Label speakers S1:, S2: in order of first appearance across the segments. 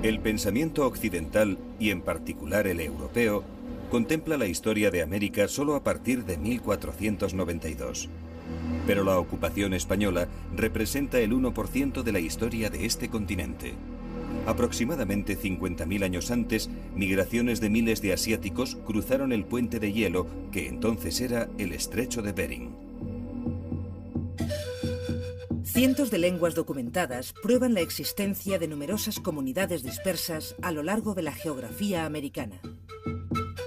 S1: El pensamiento occidental, y en particular el europeo, contempla la historia de América solo a partir de 1492. Pero la ocupación española representa el 1% de la historia de este continente. Aproximadamente 50.000 años antes, migraciones de miles de asiáticos cruzaron el puente de hielo que entonces era el Estrecho de Bering.
S2: Cientos de lenguas documentadas prueban la existencia de numerosas comunidades dispersas a lo largo de la geografía americana.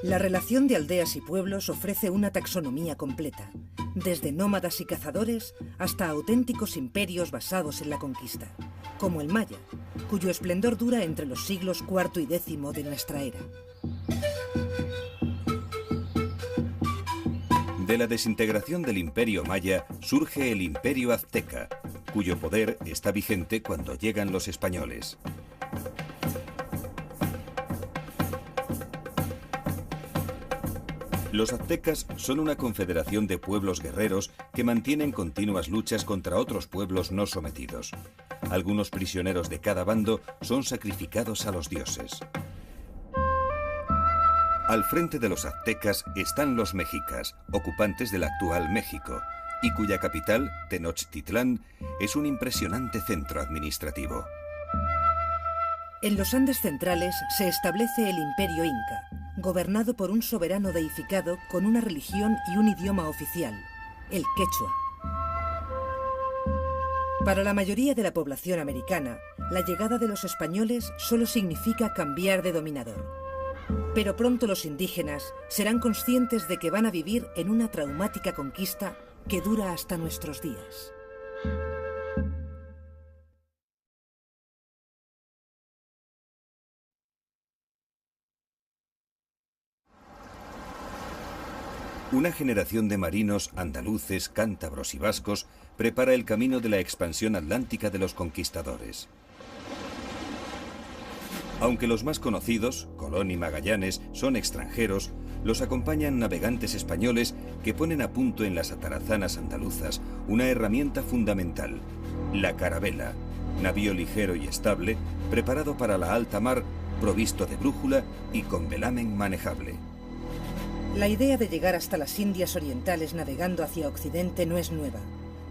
S2: La relación de aldeas y pueblos ofrece una taxonomía completa, desde nómadas y cazadores hasta auténticos imperios basados en la conquista, como el maya, cuyo esplendor dura entre los siglos IV y X de nuestra era.
S1: De la desintegración del imperio maya surge el imperio azteca, cuyo poder está vigente cuando llegan los españoles. Los aztecas son una confederación de pueblos guerreros que mantienen continuas luchas contra otros pueblos no sometidos. Algunos prisioneros de cada bando son sacrificados a los dioses. Al frente de los aztecas están los mexicas, ocupantes del actual México, y cuya capital, Tenochtitlán, es un impresionante centro administrativo.
S2: En los Andes centrales se establece el Imperio Inca, gobernado por un soberano deificado con una religión y un idioma oficial, el quechua. Para la mayoría de la población americana, la llegada de los españoles solo significa cambiar de dominador. Pero pronto los indígenas serán conscientes de que van a vivir en una traumática conquista que dura hasta nuestros días.
S1: Una generación de marinos andaluces, cántabros y vascos prepara el camino de la expansión atlántica de los conquistadores. Aunque los más conocidos, Colón y Magallanes, son extranjeros, los acompañan navegantes españoles que ponen a punto en las atarazanas andaluzas una herramienta fundamental, la carabela, navío ligero y estable, preparado para la alta mar, provisto de brújula y con velamen manejable.
S2: La idea de llegar hasta las Indias Orientales navegando hacia Occidente no es nueva,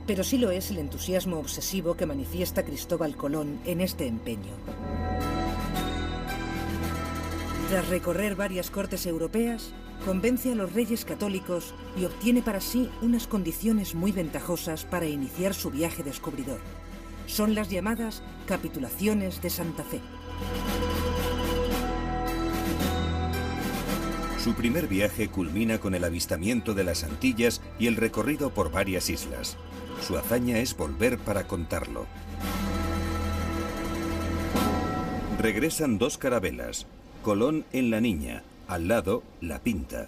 S2: pero sí lo es el entusiasmo obsesivo que manifiesta Cristóbal Colón en este empeño. Tras recorrer varias cortes europeas, convence a los reyes católicos y obtiene para sí unas condiciones muy ventajosas para iniciar su viaje descubridor. Son las llamadas capitulaciones de Santa Fe.
S1: Su primer viaje culmina con el avistamiento de las Antillas y el recorrido por varias islas. Su hazaña es volver para contarlo. Regresan dos carabelas, Colón en La Niña, al lado La Pinta.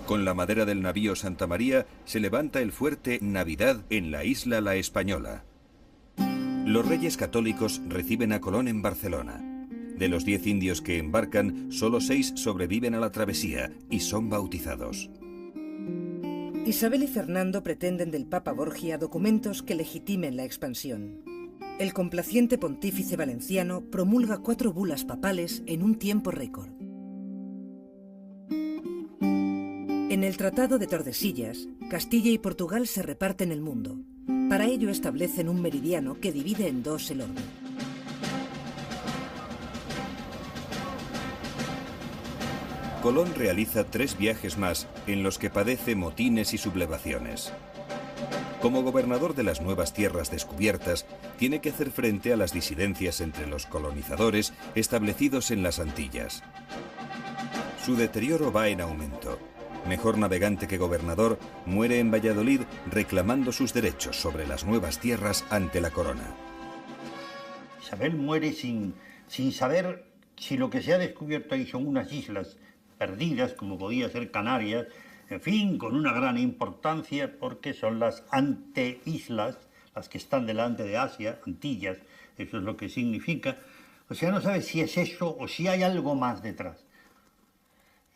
S1: Con la madera del navío Santa María se levanta el fuerte Navidad en la isla La Española. Los reyes católicos reciben a Colón en Barcelona. De los 10 indios que embarcan, solo 6 sobreviven a la travesía y son bautizados.
S2: Isabel y Fernando pretenden del Papa Borgia documentos que legitimen la expansión. El complaciente pontífice valenciano promulga 4 bulas papales en un tiempo récord. En el Tratado de Tordesillas, Castilla y Portugal se reparten el mundo. Para ello establecen un meridiano que divide en 2 el orbe.
S1: Colón realiza 3 viajes más en los que padece motines y sublevaciones. Como gobernador de las nuevas tierras descubiertas, tiene que hacer frente a las disidencias entre los colonizadores establecidos en las Antillas. Su deterioro va en aumento. Mejor navegante que gobernador, muere en Valladolid reclamando sus derechos sobre las nuevas tierras ante la corona.
S3: Isabel muere sin saber si lo que se ha descubierto ahí son unas islas perdidas, como podía ser Canarias, en fin, con una gran importancia porque son las anteislas, las que están delante de Asia, Antillas, eso es lo que significa. O sea, no sabe si es eso o si hay algo más detrás.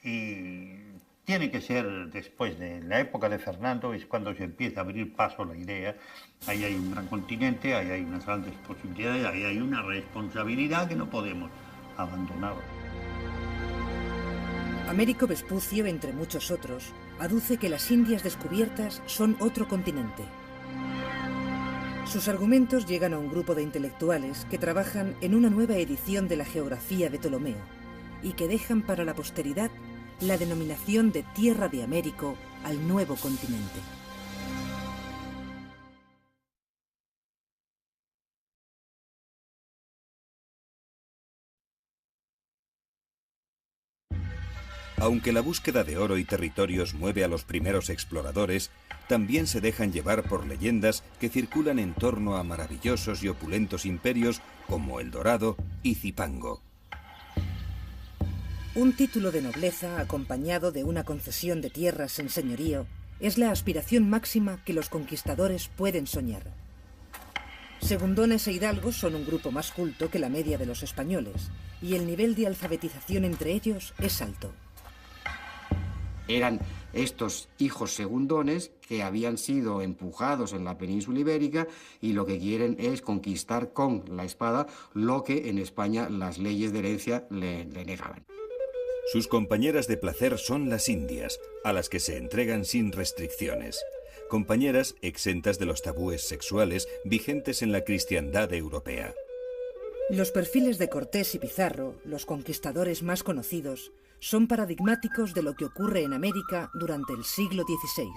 S3: Y tiene que ser después de la época de Fernando, es cuando se empieza a abrir paso la idea. Ahí hay un gran continente, ahí hay unas grandes posibilidades, ahí hay una responsabilidad que no podemos abandonar.
S2: Américo Vespucio, entre muchos otros, aduce que las Indias descubiertas son otro continente. Sus argumentos llegan a un grupo de intelectuales que trabajan en una nueva edición de la geografía de Ptolomeo y que dejan para la posteridad la denominación de Tierra de Américo al nuevo continente.
S1: Aunque la búsqueda de oro y territorios mueve a los primeros exploradores, también se dejan llevar por leyendas que circulan en torno a maravillosos y opulentos imperios como El Dorado y Zipango.
S2: Un título de nobleza acompañado de una concesión de tierras en señorío es la aspiración máxima que los conquistadores pueden soñar. Segundones e hidalgos son un grupo más culto que la media de los españoles, y el nivel de alfabetización entre ellos es alto.
S4: Eran estos hijos segundones que habían sido empujados en la península ibérica y lo que quieren es conquistar con la espada lo que en España las leyes de herencia le negaban.
S1: Sus compañeras de placer son las indias, a las que se entregan sin restricciones. Compañeras exentas de los tabúes sexuales vigentes en la cristiandad europea.
S2: Los perfiles de Cortés y Pizarro, los conquistadores más conocidos, son paradigmáticos de lo que ocurre en América durante el siglo XVI.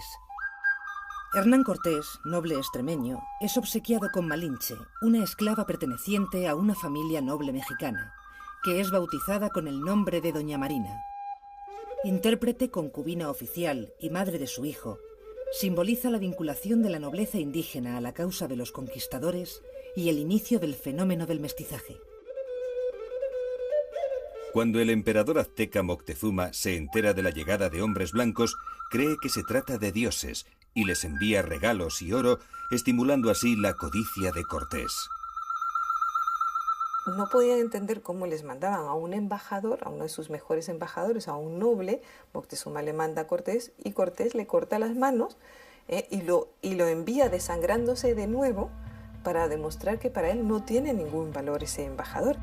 S2: Hernán Cortés, noble extremeño, es obsequiado con Malinche, una esclava perteneciente a una familia noble mexicana, que es bautizada con el nombre de Doña Marina. Intérprete, concubina oficial y madre de su hijo, simboliza la vinculación de la nobleza indígena a la causa de los conquistadores y el inicio del fenómeno del mestizaje.
S1: Cuando el emperador azteca Moctezuma se entera de la llegada de hombres blancos, cree que se trata de dioses y les envía regalos y oro, estimulando así la codicia de Cortés.
S5: No podían entender cómo les mandaban a un embajador, a uno de sus mejores embajadores, a un noble. Moctezuma le manda a Cortés y Cortés le corta las manos y lo envía desangrándose de nuevo para demostrar que para él no tiene ningún valor ese embajador.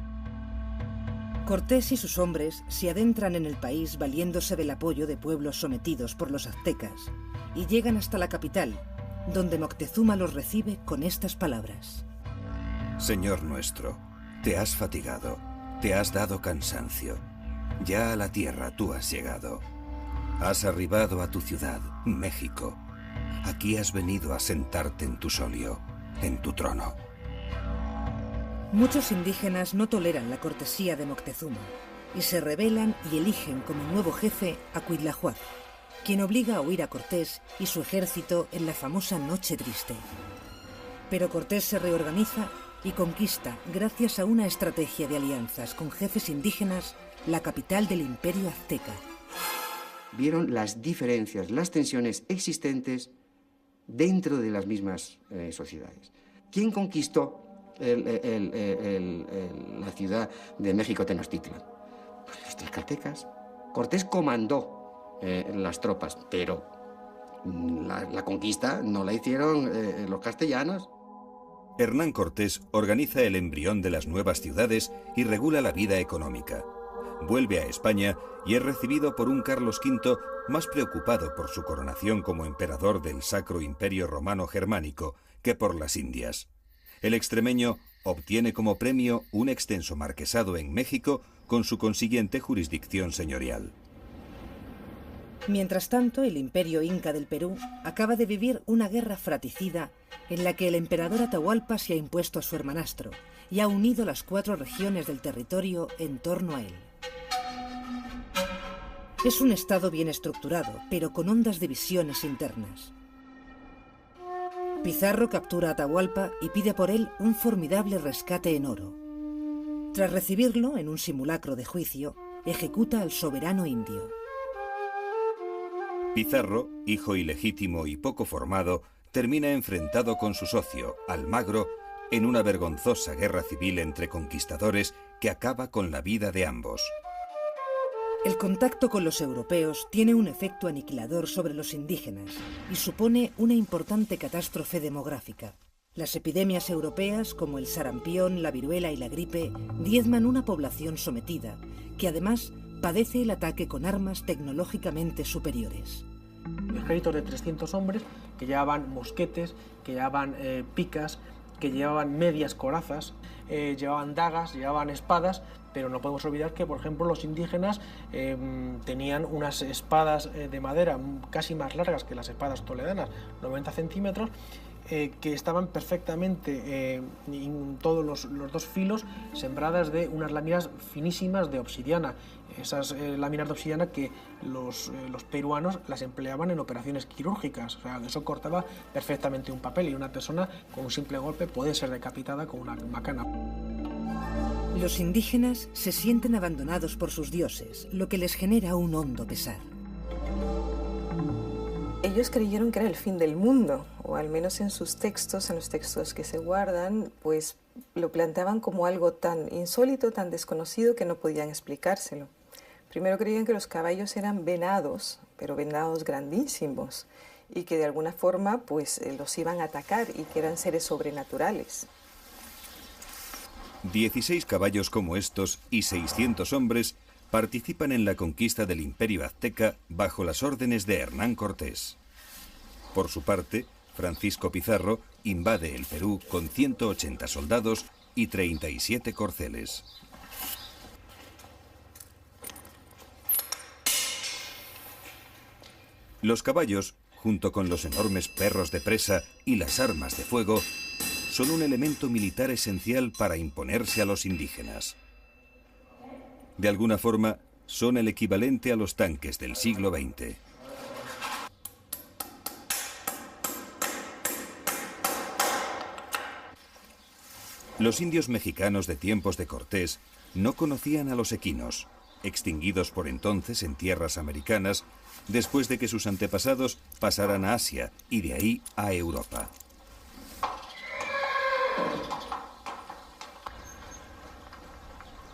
S2: Cortés y sus hombres se adentran en el país valiéndose del apoyo de pueblos sometidos por los aztecas y llegan hasta la capital, donde Moctezuma los recibe con estas palabras.
S1: Señor nuestro, te has fatigado, te has dado cansancio. Ya a la tierra tú has llegado. Has arribado a tu ciudad, México. Aquí has venido a sentarte en tu solio, en tu trono.
S2: Muchos indígenas no toleran la cortesía de Moctezuma y se rebelan y eligen como nuevo jefe a Cuitláhuac, quien obliga a huir a Cortés y su ejército en la famosa Noche Triste. Pero Cortés se reorganiza y conquista, gracias a una estrategia de alianzas con jefes indígenas, la capital del Imperio Azteca.
S4: Vieron las diferencias, las tensiones existentes dentro de las mismas sociedades. ¿Quién conquistó la ciudad de México Tenochtitlan? Pues los tlaxcaltecas. Cortés comandó las tropas, pero la conquista no la hicieron los castellanos.
S1: Hernán Cortés organiza el embrión de las nuevas ciudades y regula la vida económica. Vuelve a España y es recibido por un Carlos V más preocupado por su coronación como emperador del Sacro Imperio Romano Germánico que por las Indias. El extremeño obtiene como premio un extenso marquesado en México con su consiguiente jurisdicción señorial.
S2: Mientras tanto, el Imperio Inca del Perú acaba de vivir una guerra fratricida en la que el emperador Atahualpa se ha impuesto a su hermanastro y ha unido las 4 regiones del territorio en torno a él. Es un estado bien estructurado, pero con hondas divisiones internas. Pizarro captura a Atahualpa y pide por él un formidable rescate en oro. Tras recibirlo, en un simulacro de juicio, ejecuta al soberano indio.
S1: Pizarro, hijo ilegítimo y poco formado, termina enfrentado con su socio, Almagro, en una vergonzosa guerra civil entre conquistadores que acaba con la vida de ambos.
S2: El contacto con los europeos tiene un efecto aniquilador sobre los indígenas y supone una importante catástrofe demográfica. Las epidemias europeas, como el sarampión, la viruela y la gripe, diezman una población sometida, que además padece el ataque con armas tecnológicamente superiores.
S6: Ejércitos de 300 hombres que llevaban mosquetes, que llevaban picas, que llevaban medias corazas, llevaban dagas, llevaban espadas, pero no podemos olvidar que, por ejemplo, los indígenas tenían unas espadas de madera casi más largas que las espadas toledanas, 90 centímetros, que estaban perfectamente, todos los dos filos, sembradas de unas láminas finísimas de obsidiana. Esas láminas de obsidiana que los peruanos las empleaban en operaciones quirúrgicas. O sea, eso cortaba perfectamente un papel y una persona con un simple golpe puede ser decapitada con una macana.
S2: Los indígenas se sienten abandonados por sus dioses, lo que les genera un hondo pesar.
S5: Ellos creyeron que era el fin del mundo, o al menos en sus textos, en los textos que se guardan, pues lo planteaban como algo tan insólito, tan desconocido que no podían explicárselo. Primero creían que los caballos eran venados, pero venados grandísimos, y que de alguna forma pues los iban a atacar y que eran seres sobrenaturales.
S1: 16 caballos como estos y 600 hombres participan en la conquista del Imperio Azteca bajo las órdenes de Hernán Cortés. Por su parte, Francisco Pizarro invade el Perú con 180 soldados y 37 corceles. Los caballos, junto con los enormes perros de presa y las armas de fuego, son un elemento militar esencial para imponerse a los indígenas. De alguna forma, son el equivalente a los tanques del siglo XX. Los indios mexicanos de tiempos de Cortés no conocían a los equinos, extinguidos por entonces en tierras americanas, después de que sus antepasados pasaran a Asia y de ahí a Europa.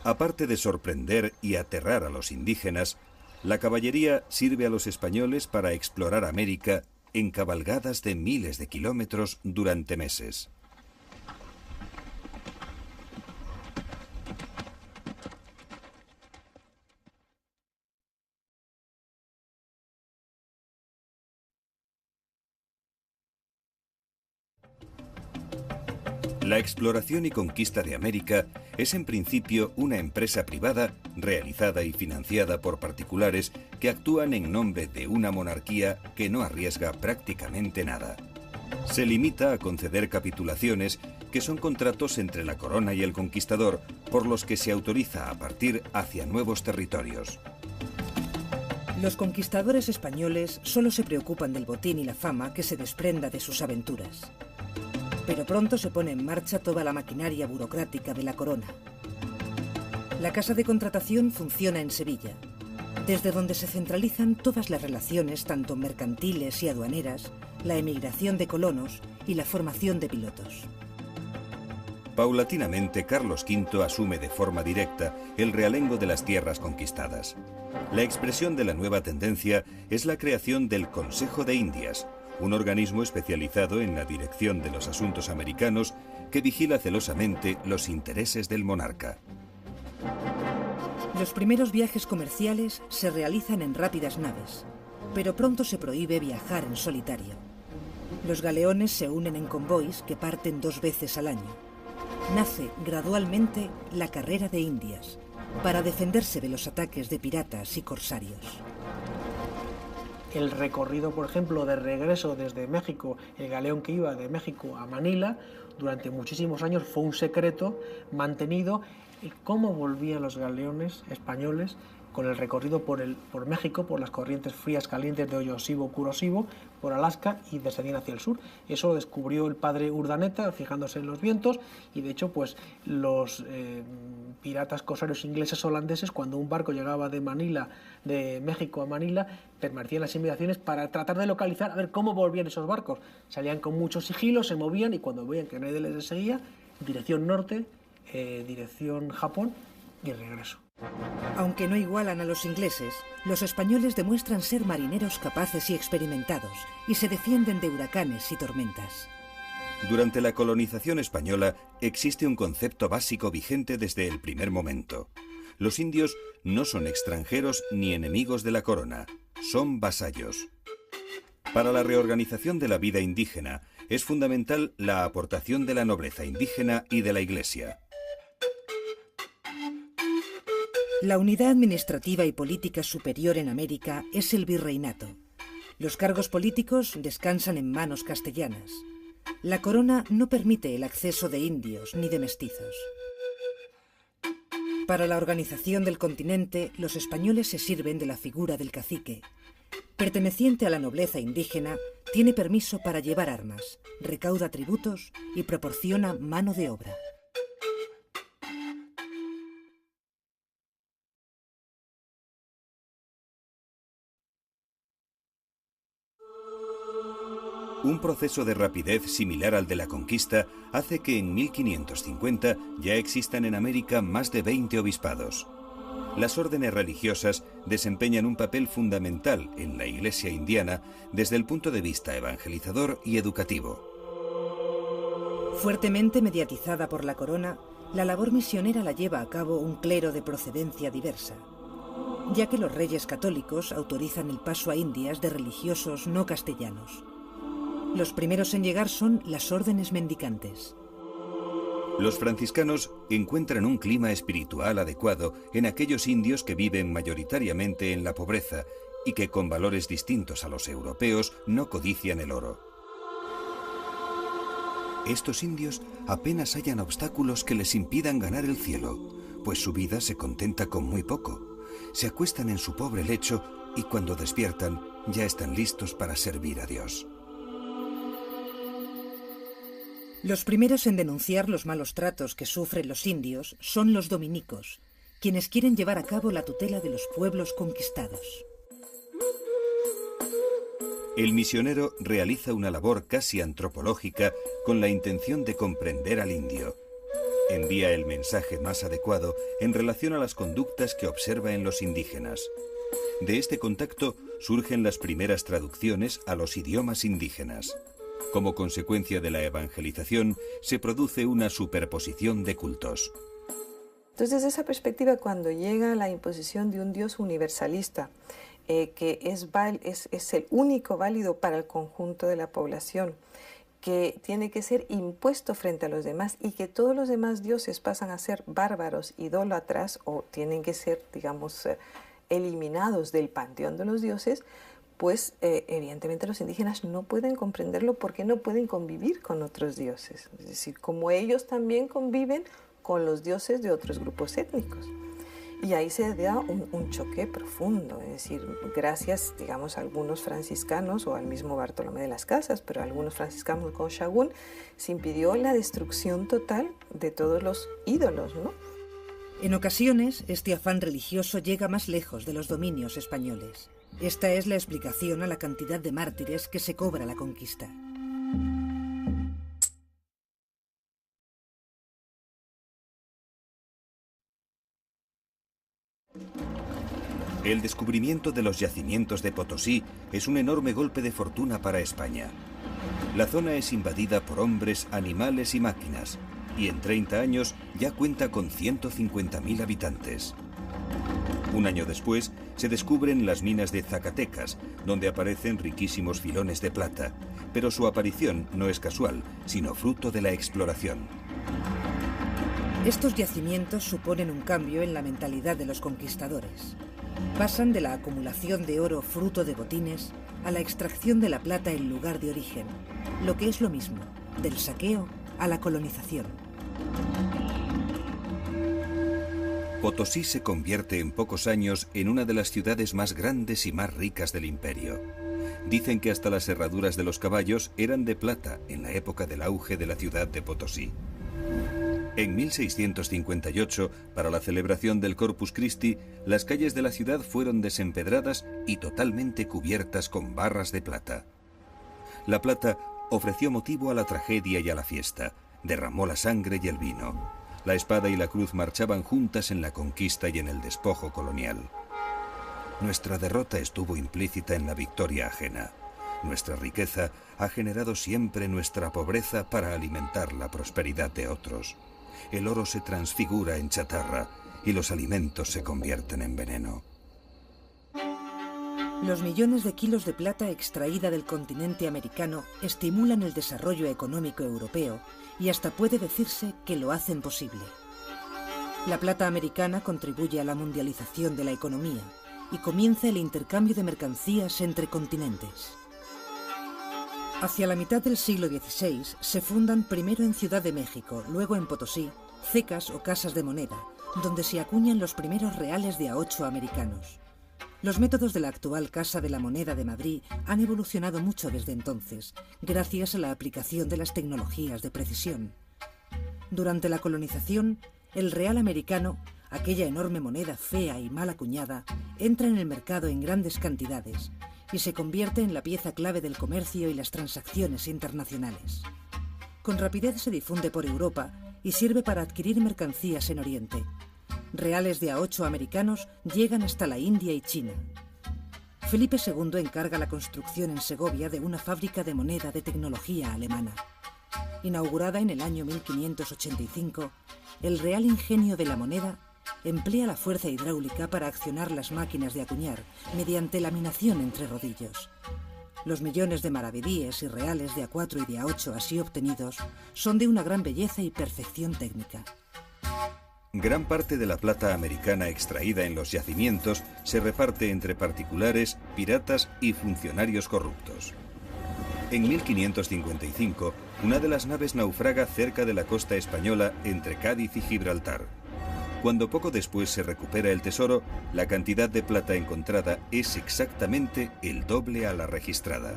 S1: Aparte de sorprender y aterrar a los indígenas, la caballería sirve a los españoles para explorar América en cabalgadas de miles de kilómetros durante meses. La exploración y conquista de América es en principio una empresa privada realizada y financiada por particulares que actúan en nombre de una monarquía que no arriesga prácticamente nada. Se limita a conceder capitulaciones que son contratos entre la corona y el conquistador por los que se autoriza a partir hacia nuevos territorios.
S2: Los conquistadores españoles solo se preocupan del botín y la fama que se desprenda de sus aventuras. Pero pronto se pone en marcha toda la maquinaria burocrática de la corona. La casa de contratación funciona en Sevilla, desde donde se centralizan todas las relaciones, tanto mercantiles y aduaneras, la emigración de colonos y la formación de pilotos.
S1: Paulatinamente, Carlos V asume de forma directa el realengo de las tierras conquistadas. La expresión de la nueva tendencia es la creación del Consejo de Indias, un organismo especializado en la dirección de los asuntos americanos que vigila celosamente los intereses del monarca.
S2: Los primeros viajes comerciales se realizan en rápidas naves, pero pronto se prohíbe viajar en solitario. Los galeones se unen en convoys que parten 2 veces al año. Nace gradualmente la carrera de Indias, para defenderse de los ataques de piratas y corsarios.
S6: El recorrido, por ejemplo, de regreso desde México, el galeón que iba de México a Manila, durante muchísimos años fue un secreto mantenido. ¿Y cómo volvían los galeones españoles con el recorrido por México, por las corrientes frías calientes de Oyosibo, Kurosibo, por Alaska y descendían hacia el sur? Eso lo descubrió el padre Urdaneta, fijándose en los vientos, y de hecho pues los piratas corsarios ingleses holandeses, cuando un barco llegaba de México a Manila, permanecían las inmediaciones para tratar de localizar a ver cómo volvían esos barcos. Salían con mucho sigilo, se movían y cuando veían que nadie les seguía, dirección norte, dirección Japón y regreso.
S2: Aunque no igualan a los ingleses, los españoles demuestran ser marineros capaces y experimentados y se defienden de huracanes y tormentas.
S1: Durante la colonización española existe un concepto básico vigente desde el primer momento. Los indios no son extranjeros ni enemigos de la corona, son vasallos. Para la reorganización de la vida indígena es fundamental la aportación de la nobleza indígena y de la Iglesia.
S2: La unidad administrativa y política superior en América es el virreinato. Los cargos políticos descansan en manos castellanas. La corona no permite el acceso de indios ni de mestizos. Para la organización del continente, los españoles se sirven de la figura del cacique. Perteneciente a la nobleza indígena, tiene permiso para llevar armas, recauda tributos y proporciona mano de obra.
S1: Un proceso de rapidez similar al de la conquista hace que en 1550 ya existan en América más de 20 obispados. Las órdenes religiosas desempeñan un papel fundamental en la Iglesia indiana desde el punto de vista evangelizador y educativo.
S2: Fuertemente mediatizada por la corona, la labor misionera la lleva a cabo un clero de procedencia diversa, ya que los reyes católicos autorizan el paso a Indias de religiosos no castellanos. Los primeros en llegar son las órdenes mendicantes.
S1: Los franciscanos encuentran un clima espiritual adecuado en aquellos indios que viven mayoritariamente en la pobreza y que con valores distintos a los europeos no codician el oro. Estos indios apenas hallan obstáculos que les impidan ganar el cielo, pues su vida se contenta con muy poco. Se acuestan en su pobre lecho y cuando despiertan ya están listos para servir a Dios.
S2: Los primeros en denunciar los malos tratos que sufren los indios son los dominicos, quienes quieren llevar a cabo la tutela de los pueblos conquistados.
S1: El misionero realiza una labor casi antropológica con la intención de comprender al indio. Envía el mensaje más adecuado en relación a las conductas que observa en los indígenas. De este contacto surgen las primeras traducciones a los idiomas indígenas. Como consecuencia de la evangelización, se produce una superposición de cultos.
S5: Entonces, desde esa perspectiva, cuando llega la imposición de un Dios universalista, que es el único válido para el conjunto de la población, que tiene que ser impuesto frente a los demás y que todos los demás dioses pasan a ser bárbaros, idólatras o tienen que ser, digamos, eliminados del panteón de los dioses, pues evidentemente los indígenas no pueden comprenderlo porque no pueden convivir con otros dioses. Es decir, como ellos también conviven con los dioses de otros grupos étnicos. Y ahí se da un choque profundo, es decir, gracias, digamos, a algunos franciscanos o al mismo Bartolomé de las Casas, pero a algunos franciscanos con Sahagún, se impidió la destrucción total de todos los ídolos, ¿no?
S2: En ocasiones, este afán religioso llega más lejos de los dominios españoles. Esta es la explicación a la cantidad de mártires que se cobra la conquista.
S1: El descubrimiento de los yacimientos de Potosí es un enorme golpe de fortuna para España. La zona es invadida por hombres, animales y máquinas, y en 30 años ya cuenta con 150.000 habitantes. Un año después, se descubren las minas de Zacatecas, donde aparecen riquísimos filones de plata, pero su aparición no es casual, sino fruto de la exploración.
S2: Estos yacimientos suponen un cambio en la mentalidad de los conquistadores. Pasan de la acumulación de oro fruto de botines a la extracción de la plata en lugar de origen, lo que es lo mismo, del saqueo a la colonización.
S1: Potosí se convierte en pocos años en una de las ciudades más grandes y más ricas del imperio. Dicen que hasta las herraduras de los caballos eran de plata en la época del auge de la ciudad de Potosí. En 1658, para la celebración del Corpus Christi, las calles de la ciudad fueron desempedradas y totalmente cubiertas con barras de plata. La plata ofreció motivo a la tragedia y a la fiesta, derramó la sangre y el vino. La espada y la cruz marchaban juntas en la conquista y en el despojo colonial. Nuestra derrota estuvo implícita en la victoria ajena. Nuestra riqueza ha generado siempre nuestra pobreza para alimentar la prosperidad de otros. El oro se transfigura en chatarra y los alimentos se convierten en veneno.
S2: Los millones de kilos de plata extraída del continente americano estimulan el desarrollo económico europeo y hasta puede decirse que lo hacen posible. La plata americana contribuye a la mundialización de la economía y comienza el intercambio de mercancías entre continentes. Hacia la mitad del siglo XVI se fundan primero en Ciudad de México, luego en Potosí, cecas o casas de moneda, donde se acuñan los primeros reales de a 8 americanos. Los métodos de la actual Casa de la Moneda de Madrid han evolucionado mucho desde entonces, gracias a la aplicación de las tecnologías de precisión. Durante la colonización, el real americano, aquella enorme moneda fea y mal acuñada, entra en el mercado en grandes cantidades y se convierte en la pieza clave del comercio y las transacciones internacionales. Con rapidez se difunde por Europa y sirve para adquirir mercancías en Oriente. Reales de a 8 americanos llegan hasta la India y China. Felipe II encarga la construcción en Segovia de una fábrica de moneda de tecnología alemana. Inaugurada en el año 1585, el Real Ingenio de la Moneda emplea la fuerza hidráulica para accionar las máquinas de acuñar mediante laminación entre rodillos. Los millones de maravedíes y reales de a 4 y de a 8 así obtenidos son de una gran belleza y perfección técnica.
S1: Gran parte de la plata americana extraída en los yacimientos se reparte entre particulares, piratas y funcionarios corruptos. En 1555, una de las naves naufraga cerca de la costa española entre Cádiz y Gibraltar. Cuando poco después se recupera el tesoro, la cantidad de plata encontrada es exactamente el doble a la registrada.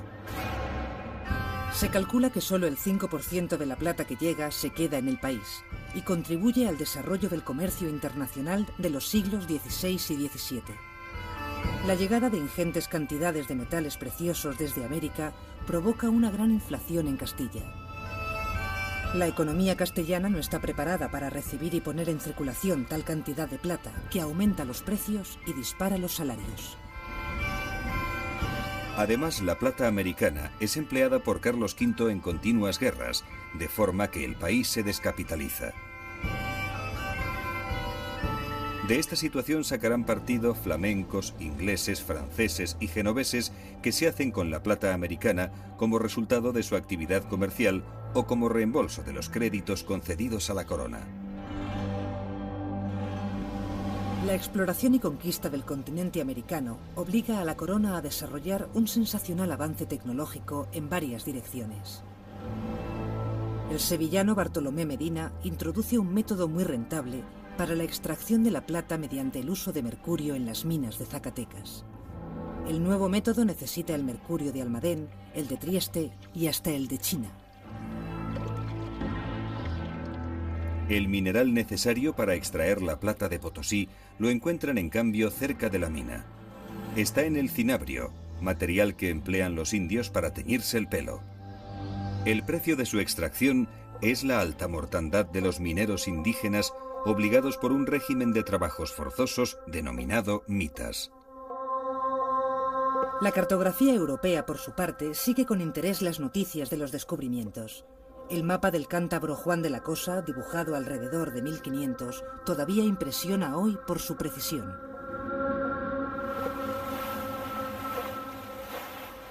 S2: Se calcula que solo el 5% de la plata que llega se queda en el país y contribuye al desarrollo del comercio internacional de los siglos XVI y XVII. La llegada de ingentes cantidades de metales preciosos desde América provoca una gran inflación en Castilla. La economía castellana no está preparada para recibir y poner en circulación tal cantidad de plata que aumenta los precios y dispara los salarios.
S1: Además, la plata americana es empleada por Carlos V en continuas guerras, de forma que el país se descapitaliza. De esta situación sacarán partido flamencos, ingleses, franceses y genoveses que se hacen con la plata americana como resultado de su actividad comercial o como reembolso de los créditos concedidos a la corona.
S2: La exploración y conquista del continente americano obliga a la corona a desarrollar un sensacional avance tecnológico en varias direcciones. El sevillano Bartolomé Medina introduce un método muy rentable para la extracción de la plata mediante el uso de mercurio en las minas de Zacatecas. El nuevo método necesita el mercurio de Almadén, el de Trieste y hasta el de China.
S1: El mineral necesario para extraer la plata de Potosí lo encuentran en cambio cerca de la mina. Está en el cinabrio, material que emplean los indios para teñirse el pelo. El precio de su extracción es la alta mortandad de los mineros indígenas obligados por un régimen de trabajos forzosos denominado mitas.
S2: La cartografía europea, por su parte, sigue con interés las noticias de los descubrimientos. El mapa del cántabro Juan de la Cosa, dibujado alrededor de 1500, todavía impresiona hoy por su precisión.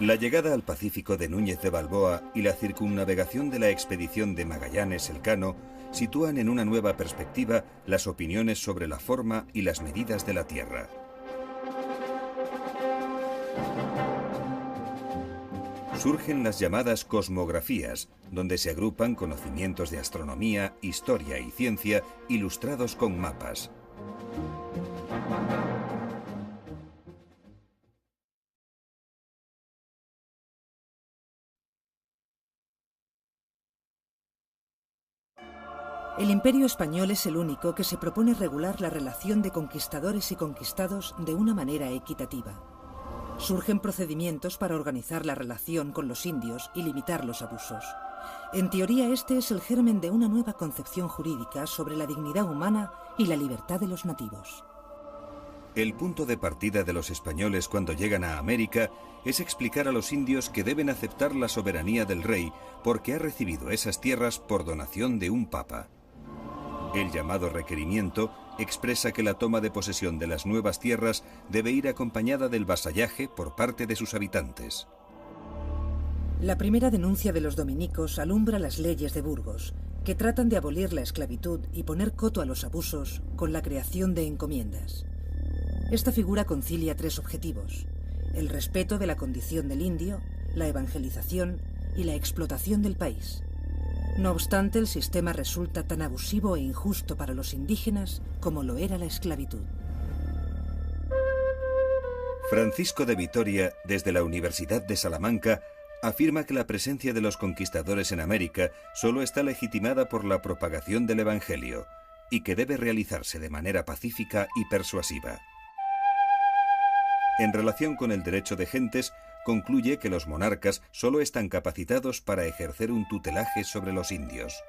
S1: La llegada al Pacífico de Núñez de Balboa y la circunnavegación de la expedición de Magallanes Elcano sitúan en una nueva perspectiva las opiniones sobre la forma y las medidas de la Tierra. Surgen las llamadas cosmografías, donde se agrupan conocimientos de astronomía, historia y ciencia ilustrados con mapas.
S2: El Imperio español es el único que se propone regular la relación de conquistadores y conquistados de una manera equitativa. Surgen procedimientos para organizar la relación con los indios y limitar los abusos. En teoría, este es el germen de una nueva concepción jurídica sobre la dignidad humana y la libertad de los nativos.
S1: El punto de partida de los españoles cuando llegan a América es explicar a los indios que deben aceptar la soberanía del rey porque ha recibido esas tierras por donación de un papa. El llamado requerimiento expresa que la toma de posesión de las nuevas tierras debe ir acompañada del vasallaje por parte de sus habitantes.
S2: La primera denuncia de los dominicos alumbra las leyes de Burgos, que tratan de abolir la esclavitud y poner coto a los abusos con la creación de encomiendas. Esta figura concilia tres objetivos: el respeto de la condición del indio, la evangelización y la explotación del país. No obstante, el sistema resulta tan abusivo e injusto para los indígenas como lo era la esclavitud.
S1: Francisco de Vitoria, desde la Universidad de Salamanca, afirma que la presencia de los conquistadores en América solo está legitimada por la propagación del Evangelio y que debe realizarse de manera pacífica y persuasiva. En relación con el derecho de gentes, concluye que los monarcas solo están capacitados para ejercer un tutelaje sobre los indios.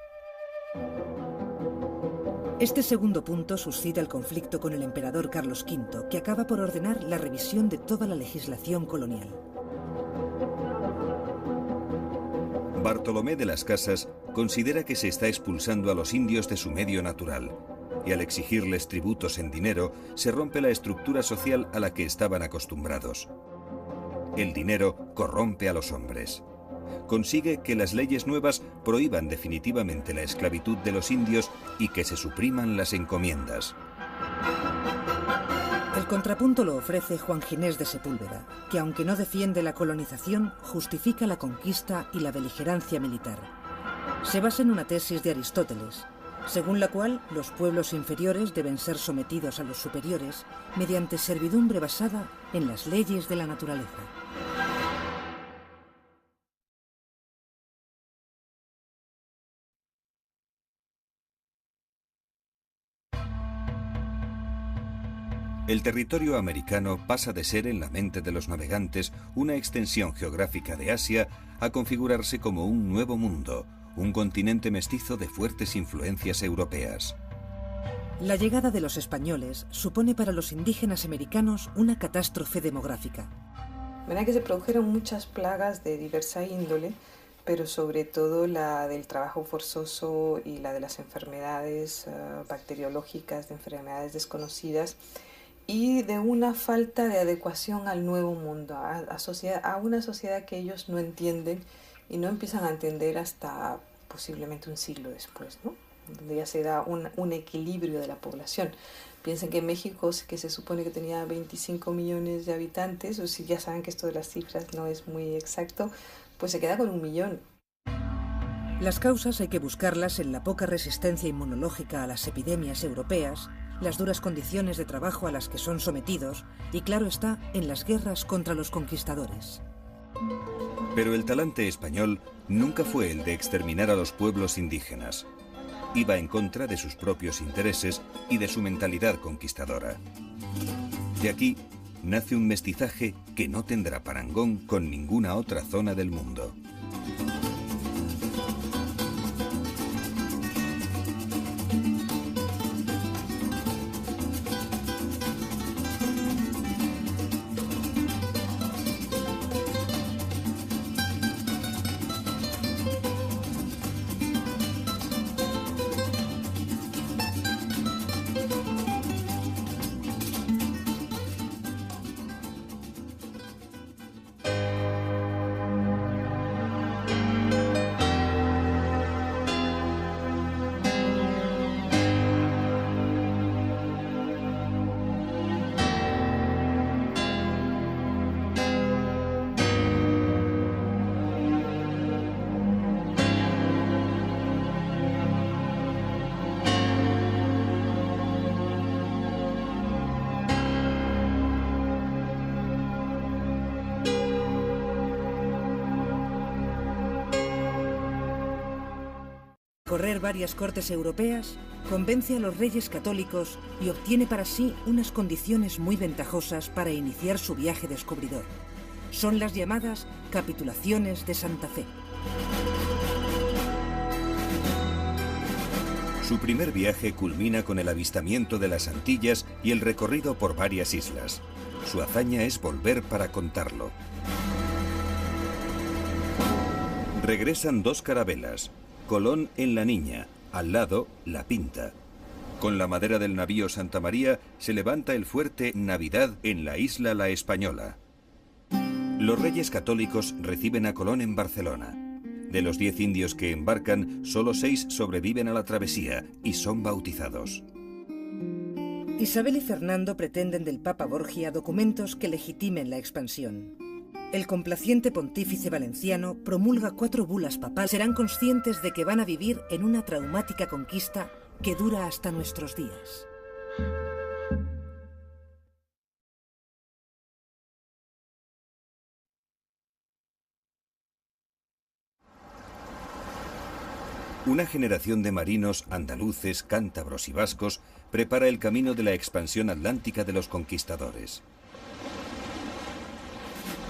S2: Este segundo punto suscita el conflicto con el emperador Carlos V, que acaba por ordenar la revisión de toda la legislación colonial.
S1: Bartolomé de las Casas considera que se está expulsando a los indios de su medio natural, y al exigirles tributos en dinero se rompe la estructura social a la que estaban acostumbrados. El dinero corrompe a los hombres. Consigue que las leyes nuevas prohíban definitivamente la esclavitud de los indios y que se supriman las encomiendas.
S2: El contrapunto lo ofrece Juan Ginés de Sepúlveda, que aunque no defiende la colonización, justifica la conquista y la beligerancia militar. Se basa en una tesis de Aristóteles, según la cual los pueblos inferiores deben ser sometidos a los superiores mediante servidumbre basada en las leyes de la naturaleza.
S1: El territorio americano pasa de ser en la mente de los navegantes una extensión geográfica de Asia a configurarse como un nuevo mundo, un continente mestizo de fuertes influencias europeas.
S2: La llegada de los españoles supone para los indígenas americanos una catástrofe demográfica.
S5: Verá que se produjeron muchas plagas de diversa índole, pero sobre todo la del trabajo forzoso y la de las enfermedades bacteriológicas, de enfermedades desconocidas, y de una falta de adecuación al nuevo mundo, a una sociedad que ellos no entienden y no empiezan a entender hasta posiblemente un siglo después, ¿no? Donde ya se da un equilibrio de la población. Piensen que México, que se supone que tenía 25 millones de habitantes, o si ya saben que esto de las cifras no es muy exacto, pues se queda con 1 millón.
S2: Las causas hay que buscarlas en la poca resistencia inmunológica a las epidemias europeas, las duras condiciones de trabajo a las que son sometidos y, claro está, en las guerras contra los conquistadores.
S1: Pero el talante español nunca fue el de exterminar a los pueblos indígenas. Iba en contra de sus propios intereses y de su mentalidad conquistadora. De aquí nace un mestizaje que no tendrá parangón con ninguna otra zona del mundo.
S2: Correr varias cortes europeas, convence a los reyes católicos y obtiene para sí unas condiciones muy ventajosas para iniciar su viaje descubridor. Son las llamadas capitulaciones de Santa Fe.
S1: Su primer viaje culmina con el avistamiento de las Antillas y el recorrido por varias islas. Su hazaña es volver para contarlo. Regresan 2 carabelas, Colón en La Niña, al lado La Pinta. Con la madera del navío Santa María se levanta el fuerte Navidad en la isla La Española. Los Reyes Católicos reciben a Colón en Barcelona. De los 10 indios que embarcan, solo 6 sobreviven a la travesía y son bautizados.
S2: Isabel y Fernando pretenden del Papa Borgia documentos que legitimen la expansión. El complaciente pontífice valenciano promulga 4 bulas papales. Serán conscientes de que van a vivir en una traumática conquista que dura hasta nuestros días.
S1: Una generación de marinos andaluces, cántabros y vascos prepara el camino de la expansión atlántica de los conquistadores.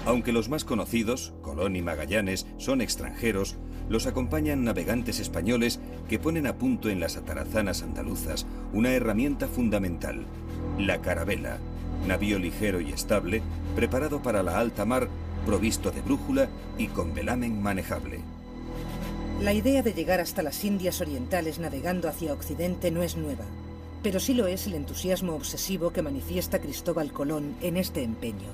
S1: Aunque los más conocidos, Colón y Magallanes, son extranjeros, los acompañan navegantes españoles que ponen a punto en las atarazanas andaluzas una herramienta fundamental, la carabela, navío ligero y estable, preparado para la alta mar, provisto de brújula y con velamen manejable.
S2: La idea de llegar hasta las Indias Orientales navegando hacia Occidente no es nueva, pero sí lo es el entusiasmo obsesivo que manifiesta Cristóbal Colón en este empeño.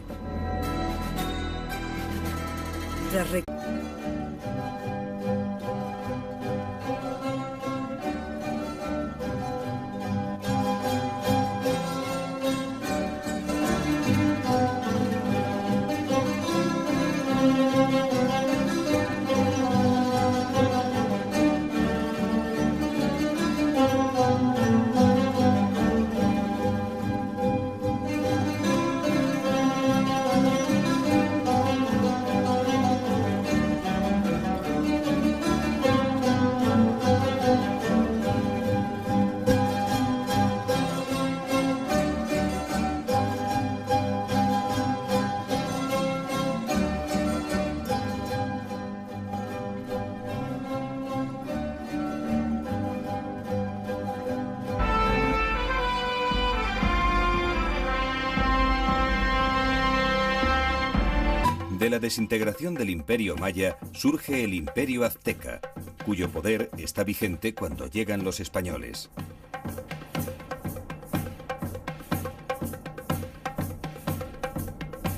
S1: De la desintegración del Imperio Maya surge el Imperio Azteca, cuyo poder está vigente cuando llegan los españoles.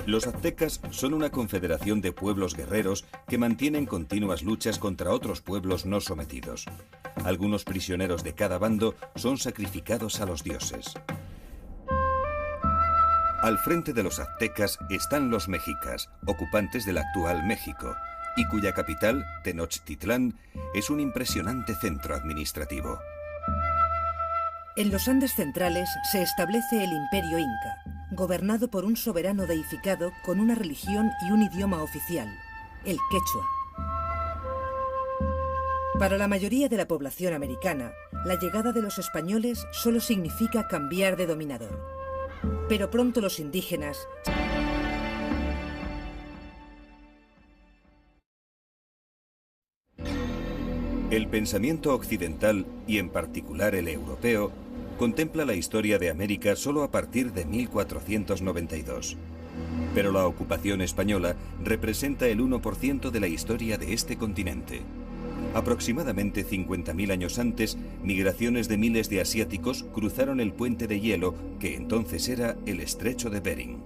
S1: Los aztecas son una confederación de pueblos guerreros que mantienen continuas luchas contra otros pueblos no sometidos. Algunos prisioneros de cada bando son sacrificados a los dioses. Al frente de los aztecas están los mexicas, ocupantes del actual México, y cuya capital, Tenochtitlán, es un impresionante centro administrativo.
S2: En los Andes centrales se establece el Imperio Inca, gobernado por un soberano deificado con una religión y un idioma oficial, el quechua. Para la mayoría de la población americana, la llegada de los españoles solo significa cambiar de dominador. Pero pronto los indígenas
S1: El pensamiento occidental, y en particular el europeo, contempla la historia de América solo a partir de 1492. Pero la ocupación española representa el 1% de la historia de este continente. Aproximadamente 50.000 años antes, migraciones de miles de asiáticos cruzaron el puente de hielo que entonces era el Estrecho de Bering.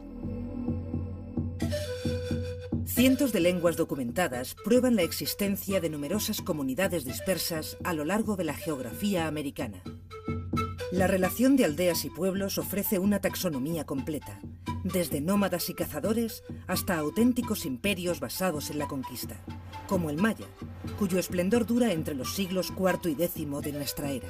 S2: Cientos de lenguas documentadas prueban la existencia de numerosas comunidades dispersas a lo largo de la geografía americana. La relación de aldeas y pueblos ofrece una taxonomía completa, desde nómadas y cazadores hasta auténticos imperios basados en la conquista, como el maya, cuyo esplendor dura entre los siglos IV y X de nuestra era.